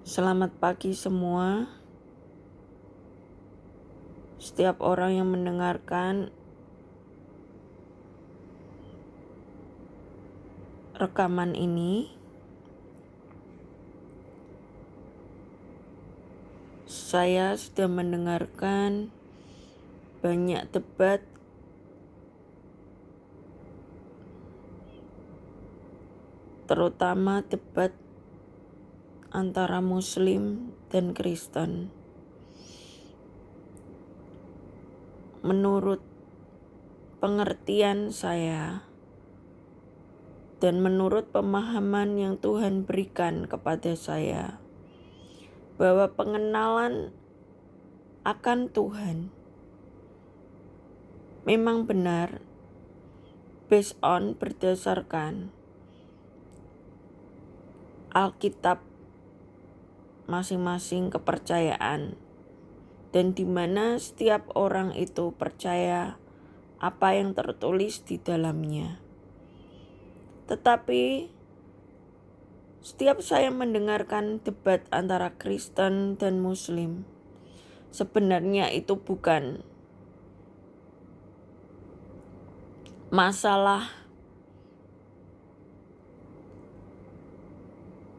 Selamat pagi semua. Setiap orang yang mendengarkan rekaman ini, saya sudah mendengarkan banyak debat terutama debat antara Muslim dan Kristen. Menurut pengertian saya dan menurut pemahaman yang Tuhan berikan kepada saya, bahwa pengenalan akan Tuhan memang benar berdasarkan Alkitab masing-masing kepercayaan, dan di mana setiap orang itu percaya apa yang tertulis di dalamnya. Tetapi setiap saya mendengarkan debat antara Kristen dan Muslim, sebenarnya itu bukan masalah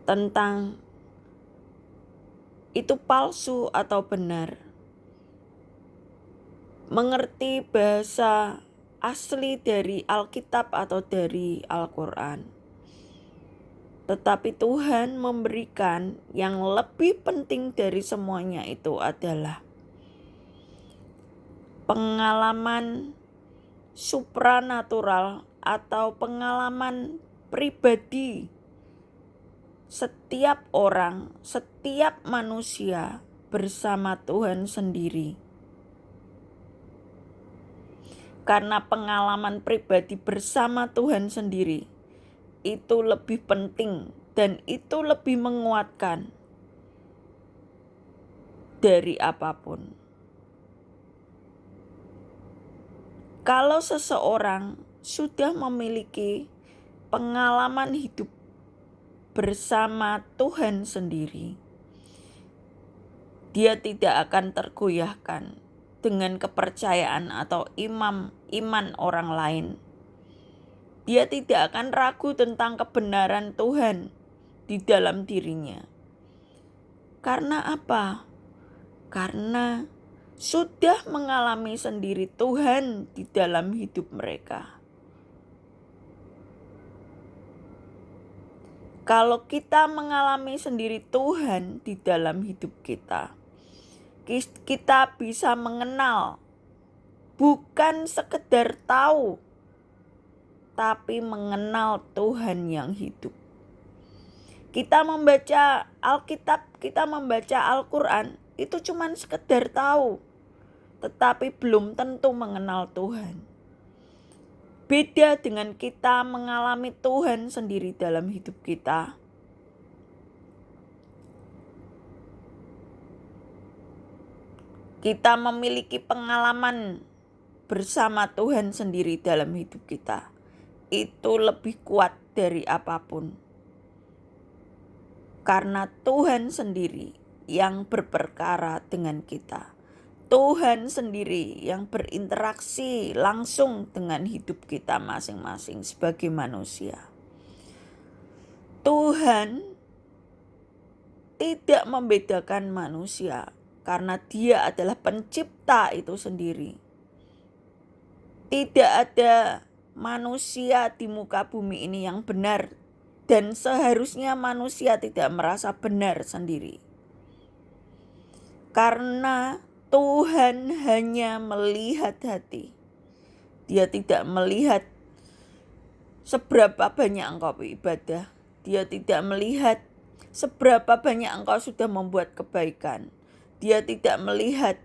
tentang itu palsu atau benar. Mengerti bahasa asli dari Alkitab atau dari Al-Quran. Tetapi Tuhan memberikan yang lebih penting dari semuanya itu adalah pengalaman supranatural atau pengalaman pribadi setiap orang, setiap manusia bersama Tuhan sendiri. Karena pengalaman pribadi bersama Tuhan sendiri itu lebih penting dan itu lebih menguatkan dari apapun. Kalau seseorang sudah memiliki pengalaman hidup bersama Tuhan sendiri, dia tidak akan tergoyahkan dengan kepercayaan atau iman orang lain. Dia tidak akan ragu tentang kebenaran Tuhan di dalam dirinya. Karena apa? Karena sudah mengalami sendiri Tuhan di dalam hidup mereka. Kalau kita mengalami sendiri Tuhan di dalam hidup kita, kita bisa mengenal, bukan sekedar tahu, tapi mengenal Tuhan yang hidup. Kita membaca Alkitab, kita membaca Al-Quran, itu cuma sekedar tahu, tetapi belum tentu mengenal Tuhan. Beda dengan kita mengalami Tuhan sendiri dalam hidup kita. Kita memiliki pengalaman bersama Tuhan sendiri dalam hidup kita. Itu lebih kuat dari apapun. Karena Tuhan sendiri yang berperkara dengan kita. Tuhan sendiri yang berinteraksi langsung dengan hidup kita masing-masing sebagai manusia. Tuhan tidak membedakan manusia karena Dia adalah pencipta itu sendiri. Tidak ada manusia di muka bumi ini yang benar, dan seharusnya manusia tidak merasa benar sendiri. Karena Tuhan hanya melihat hati. Dia tidak melihat seberapa banyak engkau beribadah. Dia tidak melihat seberapa banyak engkau sudah membuat kebaikan. Dia tidak melihat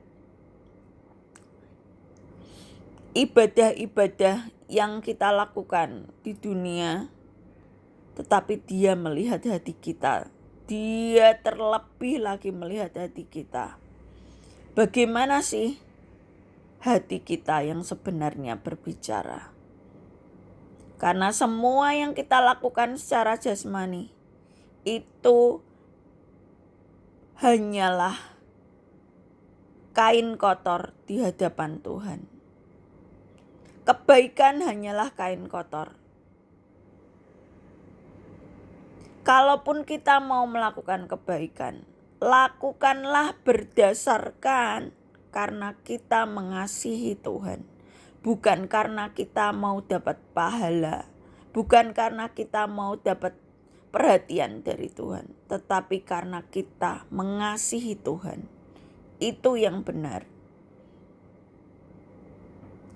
ibadah-ibadah yang kita lakukan di dunia, tetapi Dia melihat hati kita. Dia terlebih lagi melihat hati kita. Bagaimana sih hati kita yang sebenarnya berbicara? Karena semua yang kita lakukan secara jasmani itu hanyalah kain kotor di hadapan Tuhan. Kebaikan hanyalah kain kotor. Kalaupun kita mau melakukan kebaikan, lakukanlah berdasarkan karena kita mengasihi Tuhan. Bukan karena kita mau dapat pahala, bukan karena kita mau dapat perhatian dari Tuhan, tetapi karena kita mengasihi Tuhan. Itu yang benar.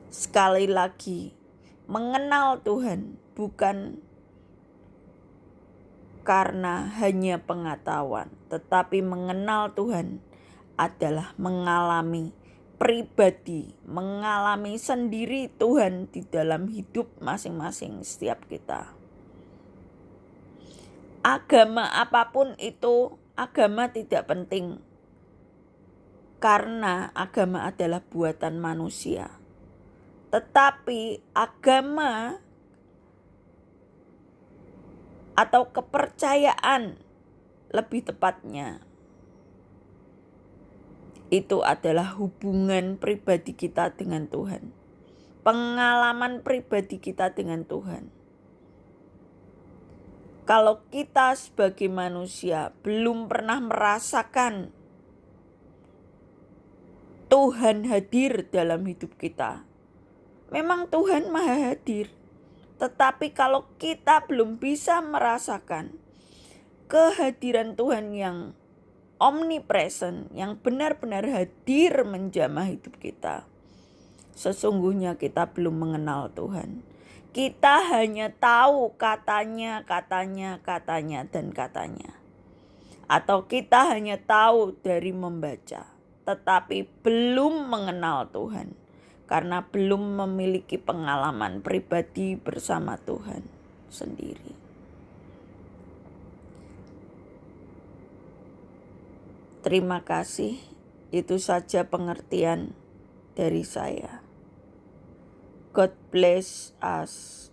Sekali lagi, mengenal Tuhan bukan karena hanya pengetahuan, tetapi mengenal Tuhan adalah mengalami pribadi, mengalami sendiri Tuhan di dalam hidup masing-masing setiap kita. Agama apapun itu, agama tidak penting, karena agama adalah buatan manusia. Tetapi agama atau kepercayaan lebih tepatnya itu adalah hubungan pribadi kita dengan Tuhan. Pengalaman pribadi kita dengan Tuhan. Kalau kita sebagai manusia belum pernah merasakan Tuhan hadir dalam hidup kita, memang Tuhan Maha Hadir. Tetapi kalau kita belum bisa merasakan kehadiran Tuhan yang omnipresent, yang benar-benar hadir menjamah hidup kita, sesungguhnya kita belum mengenal Tuhan. Kita hanya tahu katanya, dan katanya. Atau kita hanya tahu dari membaca, tetapi belum mengenal Tuhan. Karena belum memiliki pengalaman pribadi bersama Tuhan sendiri. Terima kasih, itu saja pengertian dari saya. God bless us.